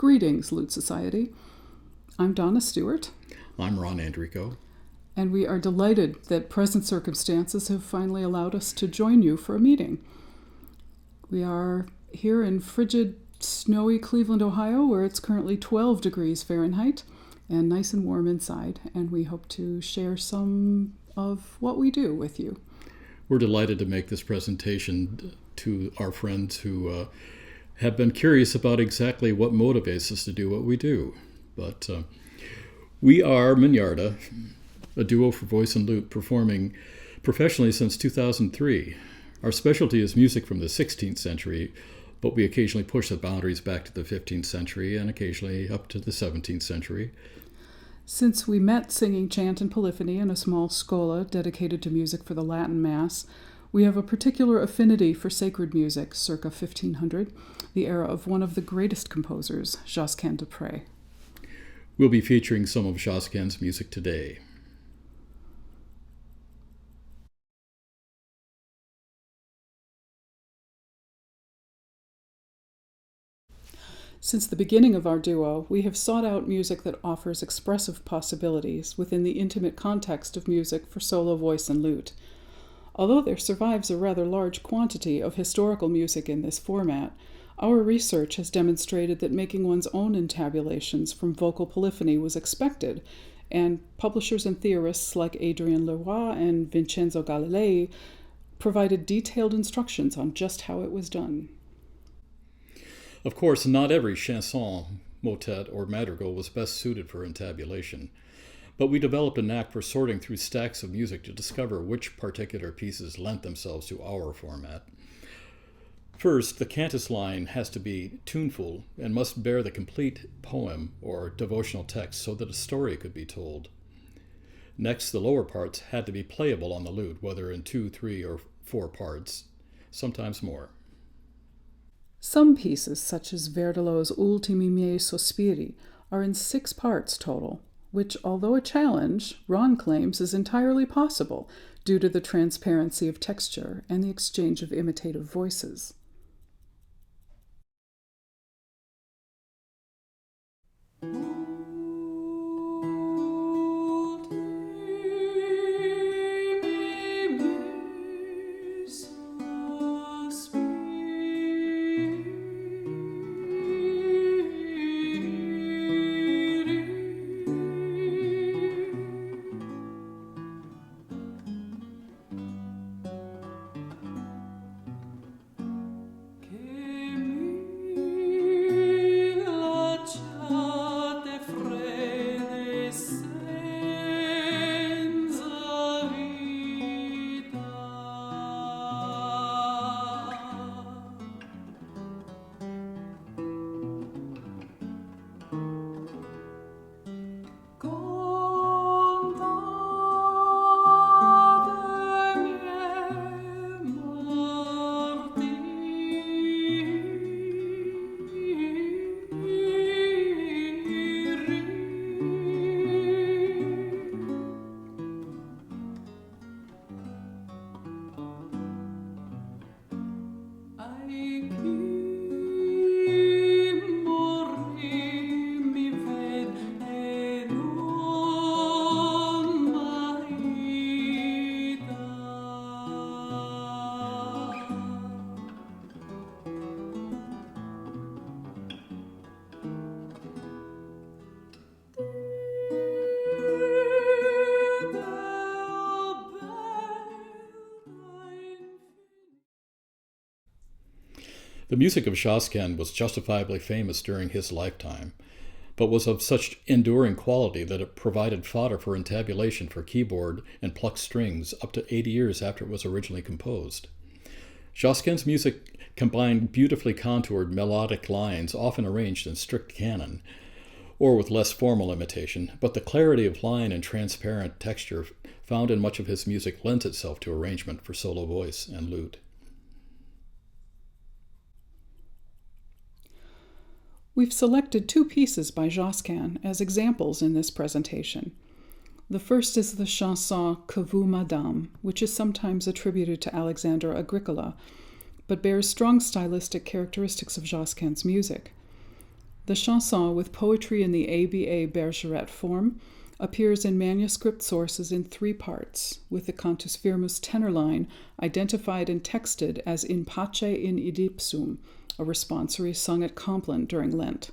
Greetings, Lute Society. I'm Donna Stewart. I'm Ron Andrico. And we are delighted that present circumstances have finally allowed us to join you for a meeting. We are here in frigid, snowy Cleveland, Ohio, where it's currently 12 degrees Fahrenheit and nice and warm inside, and we hope to share some of what we do with you. We're delighted to make this presentation to our friends who have been curious about exactly what motivates us to do what we do. But we are Mignarda, a duo for voice and lute, performing professionally since 2003. Our specialty is music from the 16th century, but we occasionally push the boundaries back to the 15th century and occasionally up to the 17th century. Since we met singing chant and polyphony in a small schola dedicated to music for the Latin Mass, we have a particular affinity for sacred music, circa 1500, the era of one of the greatest composers, Josquin de Près. We'll be featuring some of Josquin's music today. Since the beginning of our duo, we have sought out music that offers expressive possibilities within the intimate context of music for solo voice and lute. Although there survives a rather large quantity of historical music in this format, our research has demonstrated that making one's own intabulations from vocal polyphony was expected, and publishers and theorists like Adrien Leroy and Vincenzo Galilei provided detailed instructions on just how it was done. Of course, not every chanson, motet, or madrigal was best suited for intabulation, but we developed a knack for sorting through stacks of music to discover which particular pieces lent themselves to our format. First, the cantus line has to be tuneful and must bear the complete poem or devotional text so that a story could be told. Next, the lower parts had to be playable on the lute, whether in 2, 3, or 4 parts, sometimes more. Some pieces, such as Verdelot's Ultimi miei sospiri, are in 6 parts total, which, although a challenge, Ron claims is entirely possible due to the transparency of texture and the exchange of imitative voices. The music of Josquin was justifiably famous during his lifetime, but was of such enduring quality that it provided fodder for intabulation for keyboard and plucked strings up to 80 years after it was originally composed. Josquin's music combined beautifully contoured melodic lines, often arranged in strict canon, or with less formal imitation, but the clarity of line and transparent texture found in much of his music lends itself to arrangement for solo voice and lute. We've selected 2 pieces by Josquin as examples in this presentation. The first is the chanson Que vous, Madame, which is sometimes attributed to Alexandre Agricola, but bears strong stylistic characteristics of Josquin's music. The chanson, with poetry in the ABA Bergeret form, appears in manuscript sources in 3 parts, with the cantus firmus tenor line identified and texted as in pace in idipsum, a responsory sung at Compline during Lent.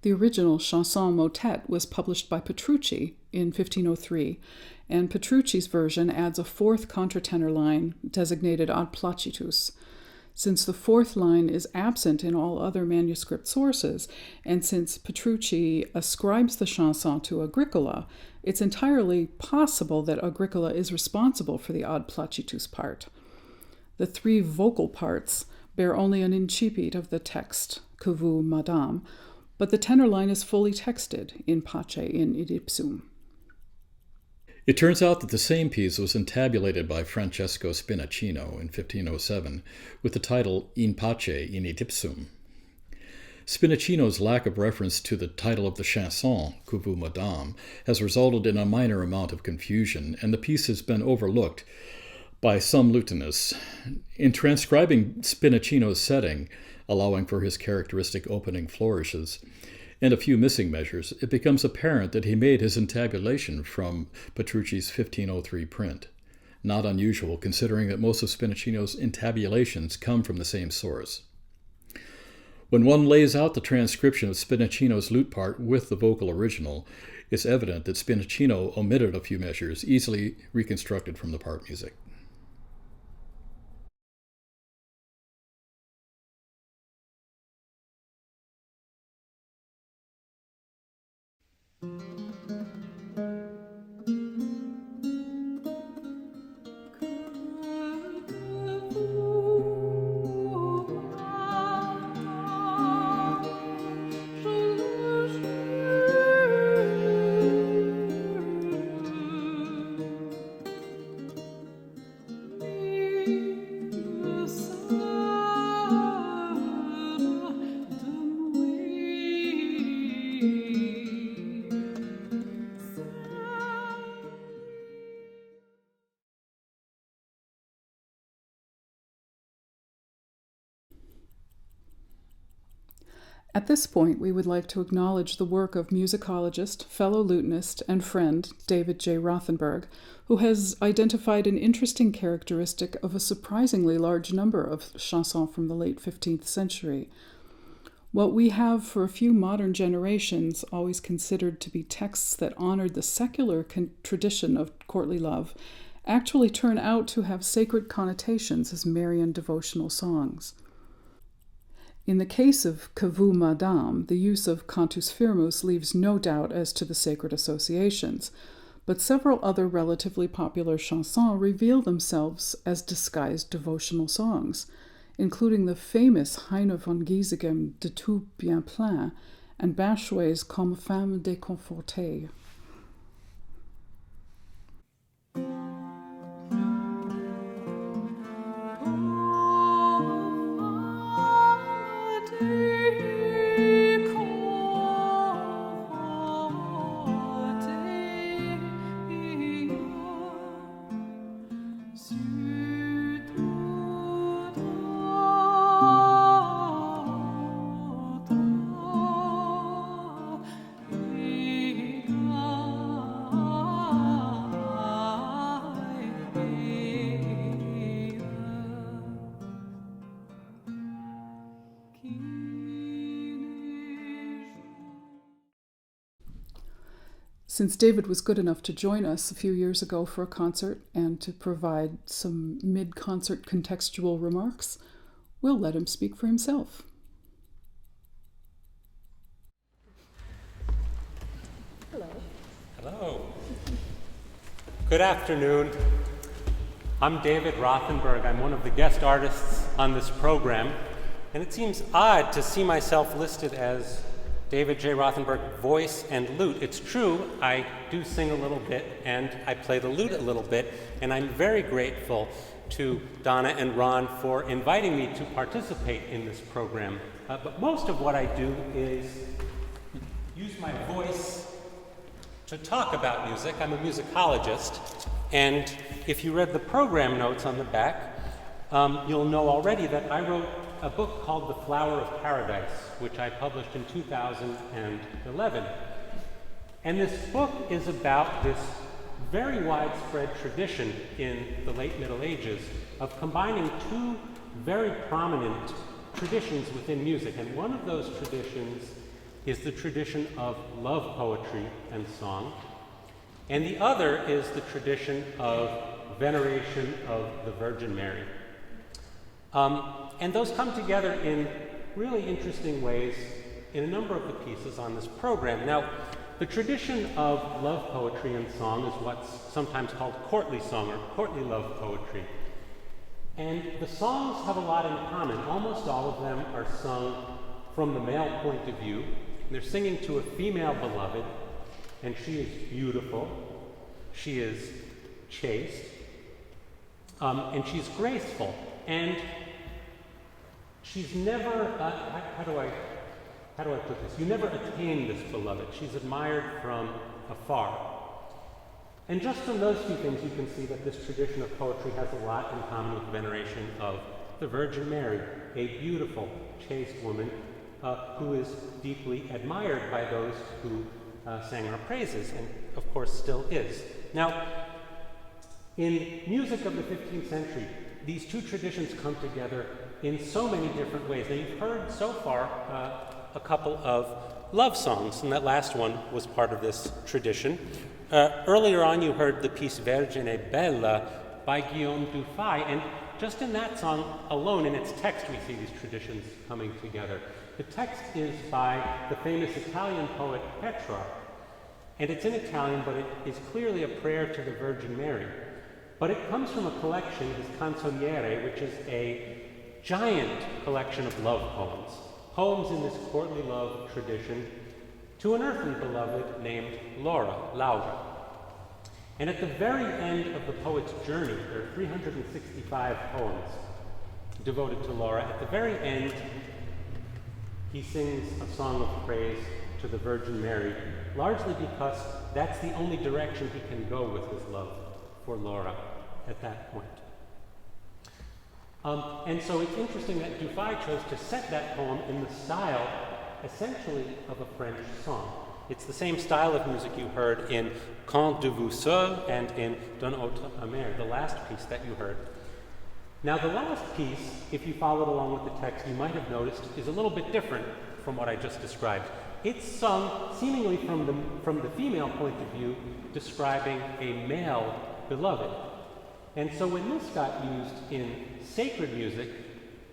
The original chanson motet was published by Petrucci in 1503, and Petrucci's version adds a 4th contratenor line designated ad placitus. Since the 4th line is absent in all other manuscript sources, and since Petrucci ascribes the chanson to Agricola, it's entirely possible that Agricola is responsible for the ad placitus part. The 3 vocal parts bear only an incipit of the text, que vous, madame, but the tenor line is fully texted in pace in idipsum. It turns out that the same piece was intabulated by Francesco Spinaccino in 1507 with the title In pace in idipsum. Spinaccino's lack of reference to the title of the chanson, Que vous, madame, has resulted in a minor amount of confusion, and the piece has been overlooked by some lutenists. In transcribing Spinaccino's setting, allowing for his characteristic opening flourishes, and a few missing measures, it becomes apparent that he made his intabulation from Petrucci's 1503 print. Not unusual, considering that most of Spinaccino's intabulations come from the same source. When one lays out the transcription of Spinaccino's lute part with the vocal original, it's evident that Spinaccino omitted a few measures, easily reconstructed from the part music. At this point, we would like to acknowledge the work of musicologist, fellow lutenist, and friend David J. Rothenberg, who has identified an interesting characteristic of a surprisingly large number of chansons from the late 15th century. What we have for a few modern generations always considered to be texts that honored the secular tradition of courtly love actually turn out to have sacred connotations as Marian devotional songs. In the case of Que vous, madame, the use of cantus firmus leaves no doubt as to the sacred associations, but several other relatively popular chansons reveal themselves as disguised devotional songs, including the famous Heine von Giesegem de Tout bien plein and Bachouet's Comme femme déconfortée. Since David was good enough to join us a few years ago for a concert and to provide some mid-concert contextual remarks, we'll let him speak for himself. Hello. Hello. Good afternoon. I'm David Rothenberg. I'm one of the guest artists on this program, and it seems odd to see myself listed as David J. Rothenberg, voice and lute. It's true, I do sing a little bit and I play the lute a little bit, and I'm very grateful to Donna and Ron for inviting me to participate in this program. But most of what I do is use my voice to talk about music. I'm a musicologist, and if you read the program notes on the back, you'll know already that I wrote a book called The Flower of Paradise, which I published in 2011. And this book is about this very widespread tradition in the late Middle Ages of combining two very prominent traditions within music. And one of those traditions is the tradition of love poetry and song, and the other is the tradition of veneration of the Virgin Mary. And those come together in really interesting ways in a number of the pieces on this program. Now, the tradition of love poetry and song is what's sometimes called courtly song or courtly love poetry. And the songs have a lot in common. Almost all of them are sung from the male point of view. They're singing to a female beloved, and she is beautiful, she is chaste, and she's graceful. And she's never, how do I put this? You never attain this beloved. She's admired from afar. And just from those two things, you can see that this tradition of poetry has a lot in common with veneration of the Virgin Mary, a beautiful, chaste woman who is deeply admired by those who sang our praises, and of course still is. Now, in music of the 15th century, these two traditions come together in so many different ways. Now, you've heard so far a couple of love songs, and that last one was part of this tradition. Earlier on, you heard the piece Vergine Bella by Guillaume Dufay, and just in that song alone, in its text, we see these traditions coming together. The text is by the famous Italian poet Petrarch, and it's in Italian, but it is clearly a prayer to the Virgin Mary. But it comes from a collection, his Canzoniere, which is a giant collection of love poems. Poems in this courtly love tradition to an earthly beloved named Laura. And at the very end of the poet's journey, there are 365 poems devoted to Laura. At the very end, he sings a song of praise to the Virgin Mary, largely because that's the only direction he can go with his love for Laura at that point. And so it's interesting that Dufay chose to set that poem in the style, essentially, of a French song. It's the same style of music you heard in Quand de vous seul and in D'un autre amer, the last piece that you heard. Now, the last piece, if you followed along with the text, you might have noticed, is a little bit different from what I just described. It's sung seemingly from the female point of view, describing a male beloved. And so when this got used in sacred music,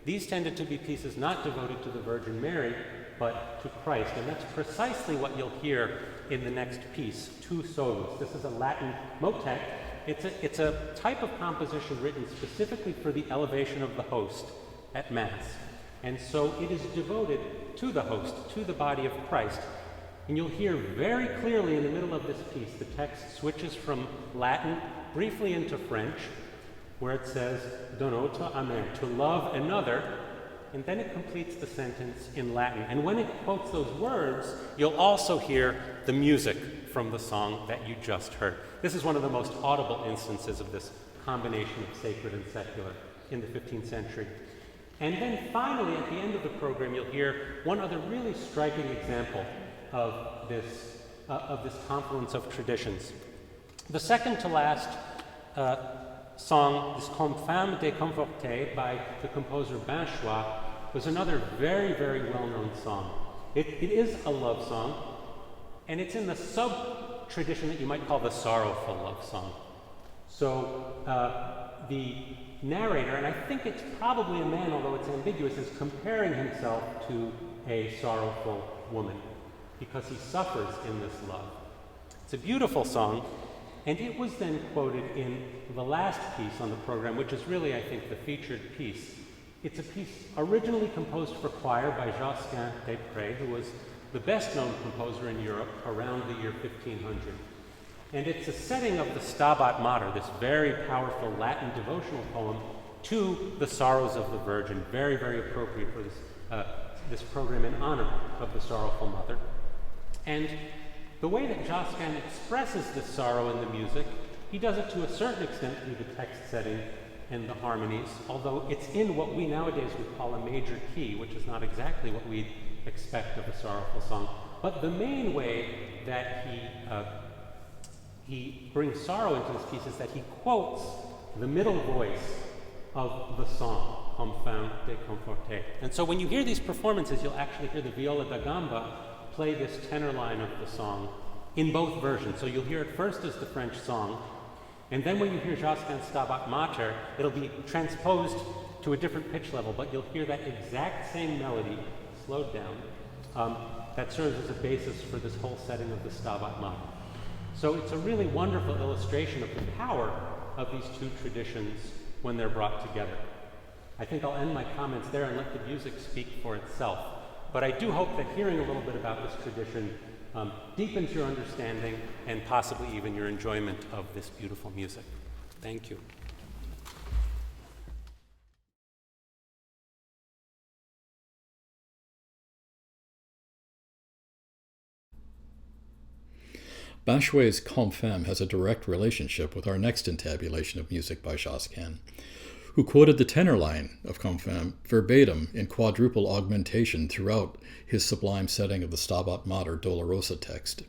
these tended to be pieces not devoted to the Virgin Mary, but to Christ. And that's precisely what you'll hear in the next piece, Tu Solus. This is a Latin motet. It's a type of composition written specifically for the elevation of the host at Mass. And so it is devoted to the host, to the body of Christ. And you'll hear very clearly in the middle of this piece, the text switches from Latin briefly into French, where it says, D'un autre amer, to love another, and then it completes the sentence in Latin. And when it quotes those words, you'll also hear the music from the song that you just heard. This is one of the most audible instances of this combination of sacred and secular in the 15th century. And then finally, at the end of the program, you'll hear one other really striking example of this confluence of traditions. The second to last song is Comme Femme Déconfortée by the composer Binchois, was another very, very well-known song. It is a love song, and it's in the sub-tradition that you might call the sorrowful love song. So the narrator, and I think it's probably a man, although it's ambiguous, is comparing himself to a sorrowful woman because he suffers in this love. It's a beautiful song, and it was then quoted in the last piece on the program, which is really, I think, the featured piece. It's a piece originally composed for choir by Josquin, who was the best-known composer in Europe around the year 1500. And it's a setting of the Stabat Mater, this very powerful Latin devotional poem to the sorrows of the Virgin, very, very appropriate for this program in honor of the Sorrowful Mother. And the way that Josquin expresses this sorrow in the music, he does it to a certain extent through the text setting and the harmonies, although it's in what we nowadays would call a major key, which is not exactly what we'd expect of a sorrowful song. But the main way that he brings sorrow into this piece is that he quotes the middle voice of the song, Comme femme déconfortée. And so when you hear these performances, you'll actually hear the viola da gamba play this tenor line of the song in both versions. So you'll hear it first as the French song, and then when you hear Josquin's Stabat Mater, it'll be transposed to a different pitch level, but you'll hear that exact same melody, slowed down, that serves as a basis for this whole setting of the Stabat Mater. So it's a really wonderful illustration of the power of these two traditions when they're brought together. I think I'll end my comments there and let the music speak for itself. But I do hope that hearing a little bit about this tradition deepens your understanding and possibly even your enjoyment of this beautiful music. Thank you. Bachelet's Comme femme has a direct relationship with our next intabulation of music by Josquin, who quoted the tenor line of Comme femme verbatim in quadruple augmentation throughout his sublime setting of the Stabat Mater Dolorosa text.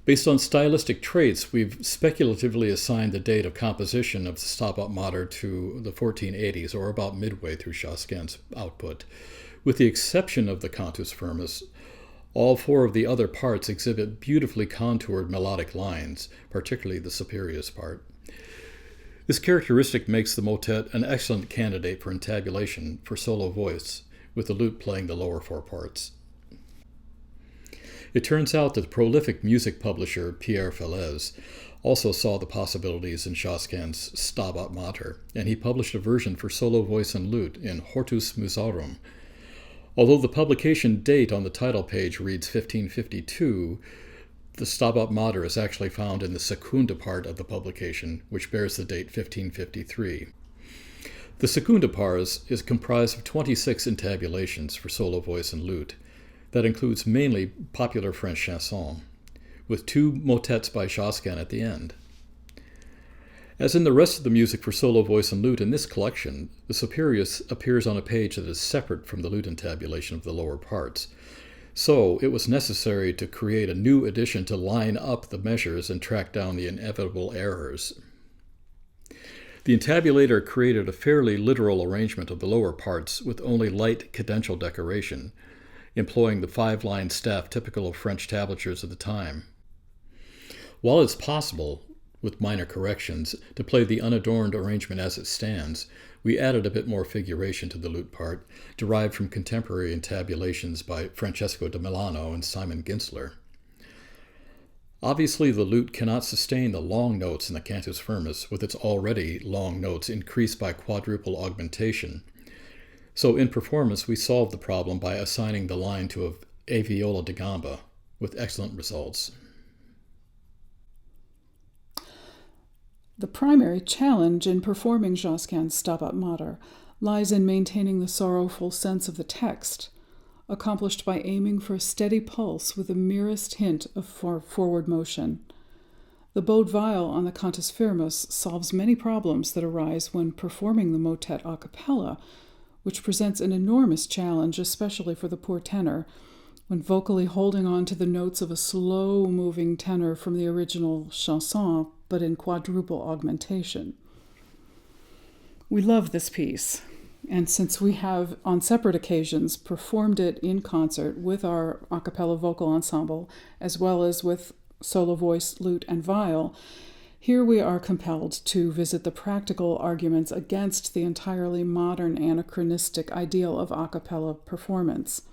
Based on stylistic traits, we've speculatively assigned the date of composition of the Stabat Mater to the 1480s, or about midway through Josquin's output. With the exception of the cantus firmus, all four of the other parts exhibit beautifully contoured melodic lines, particularly the superior's part. This characteristic makes the motet an excellent candidate for intabulation for solo voice, with the lute playing the lower four parts. It turns out that the prolific music publisher Pierre Fellez also saw the possibilities in Josquin's Stabat Mater, and he published a version for solo voice and lute in Hortus Musarum. Although the publication date on the title page reads 1552, the Stabat Mater is actually found in the secunda part of the publication, which bears the date 1553. The secunda pars is comprised of 26 intabulations for solo voice and lute. That includes mainly popular French chansons, with 2 motets by Josquin at the end. As in the rest of the music for solo voice and lute in this collection, the superius appears on a page that is separate from the lute intabulation of the lower parts. So it was necessary to create a new edition to line up the measures and track down the inevitable errors. The intabulator created a fairly literal arrangement of the lower parts with only light cadential decoration, employing the 5-line staff typical of French tablatures of the time. While it's possible, with minor corrections, to play the unadorned arrangement as it stands, we added a bit more figuration to the lute part, derived from contemporary intabulations by Francesco da Milano and Simon Ginsler. Obviously, the lute cannot sustain the long notes in the cantus firmus with its already long notes increased by quadruple augmentation. So in performance, we solved the problem by assigning the line to a viola da gamba, with excellent results. The primary challenge in performing Josquin's Stabat Mater lies in maintaining the sorrowful sense of the text, accomplished by aiming for a steady pulse with the merest hint of forward motion. The bowed viol on the cantus firmus solves many problems that arise when performing the motet a cappella, which presents an enormous challenge, especially for the poor tenor, when vocally holding on to the notes of a slow-moving tenor from the original chanson, but in quadruple augmentation. We love this piece, and since we have, on separate occasions, performed it in concert with our a cappella vocal ensemble, as well as with solo voice, lute, and viol, here we are compelled to visit the practical arguments against the entirely modern anachronistic ideal of a cappella performance.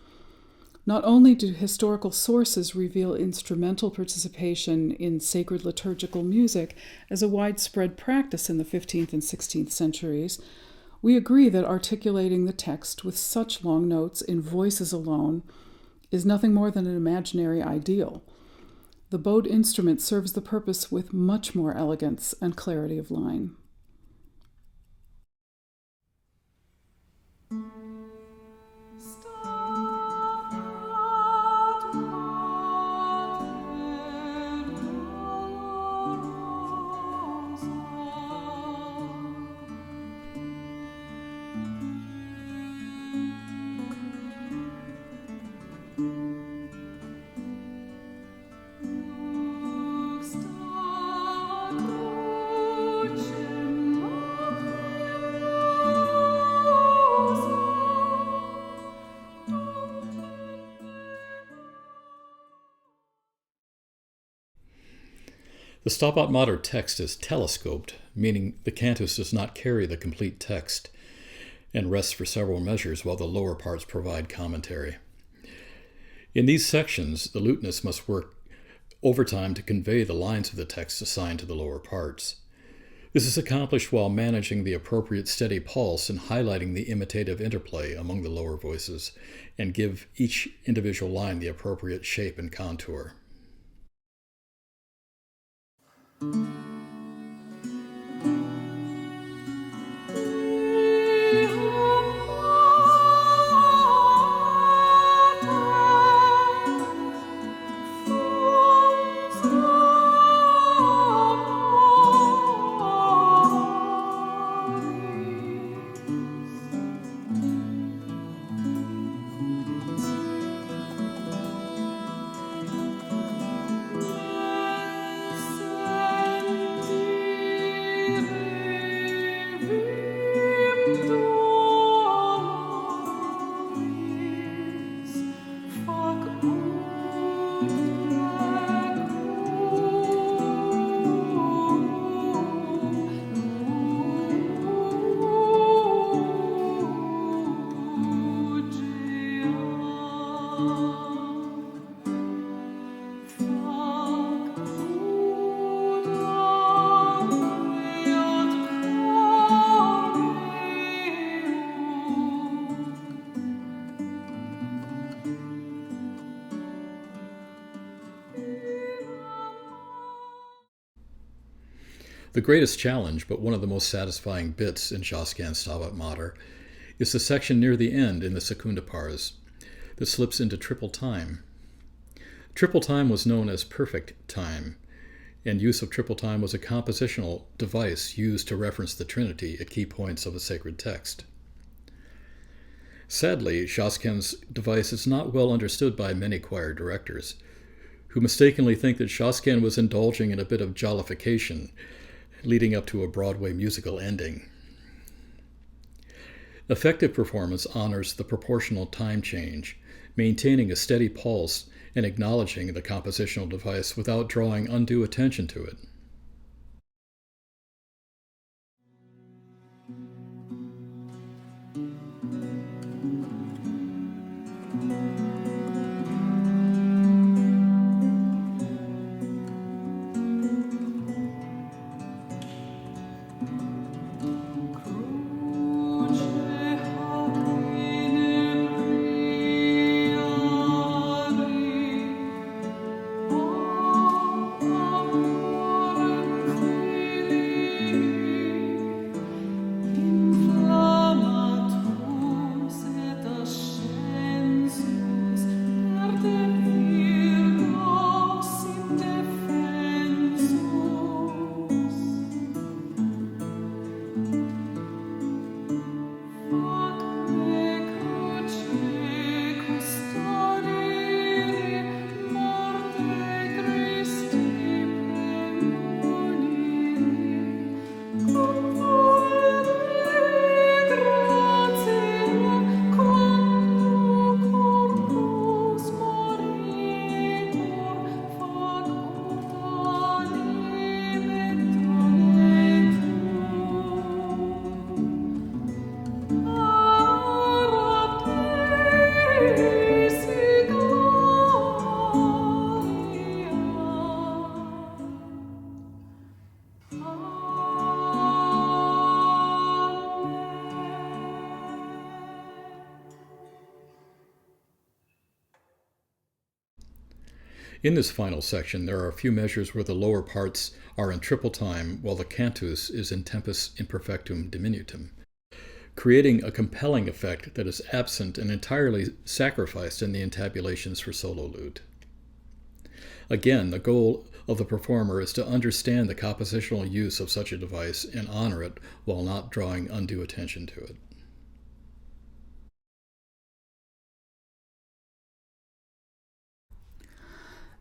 Not only do historical sources reveal instrumental participation in sacred liturgical music as a widespread practice in the 15th and 16th centuries, we agree that articulating the text with such long notes in voices alone is nothing more than an imaginary ideal. The bowed instrument serves the purpose with much more elegance and clarity of line. The Stabat Mater text is telescoped, meaning the cantus does not carry the complete text and rests for several measures while the lower parts provide commentary. In these sections, the lutenist must work overtime to convey the lines of the text assigned to the lower parts. This is accomplished while managing the appropriate steady pulse and highlighting the imitative interplay among the lower voices, and give each individual line the appropriate shape and contour. The greatest challenge, but one of the most satisfying bits in Josquin's Stabat Mater, is the section near the end in the secunda pars that slips into triple time. Triple time was known as perfect time, and use of triple time was a compositional device used to reference the Trinity at key points of a sacred text. Sadly, Josquin's device is not well understood by many choir directors, who mistakenly think that Josquin was indulging in a bit of jollification, leading up to a Broadway musical ending. Effective performance honors the proportional time change, maintaining a steady pulse and acknowledging the compositional device without drawing undue attention to it. In this final section, there are a few measures where the lower parts are in triple time, while the cantus is in tempus imperfectum diminutum, creating a compelling effect that is absent and entirely sacrificed in the intabulations for solo lute. Again, the goal of the performer is to understand the compositional use of such a device and honor it while not drawing undue attention to it.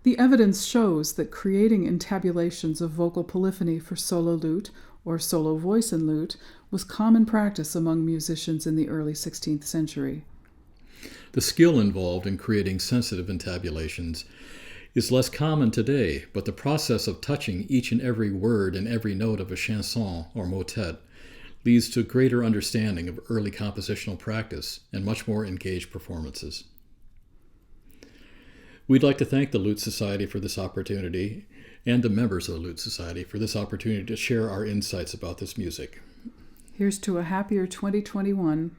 The evidence shows that creating intabulations of vocal polyphony for solo lute or solo voice and lute was common practice among musicians in the early 16th century. The skill involved in creating sensitive intabulations is less common today, but the process of touching each and every word and every note of a chanson or motet leads to greater understanding of early compositional practice and much more engaged performances. We'd like to thank the Lute Society for this opportunity and the members of the Lute Society for this opportunity to share our insights about this music. Here's to a happier 2021.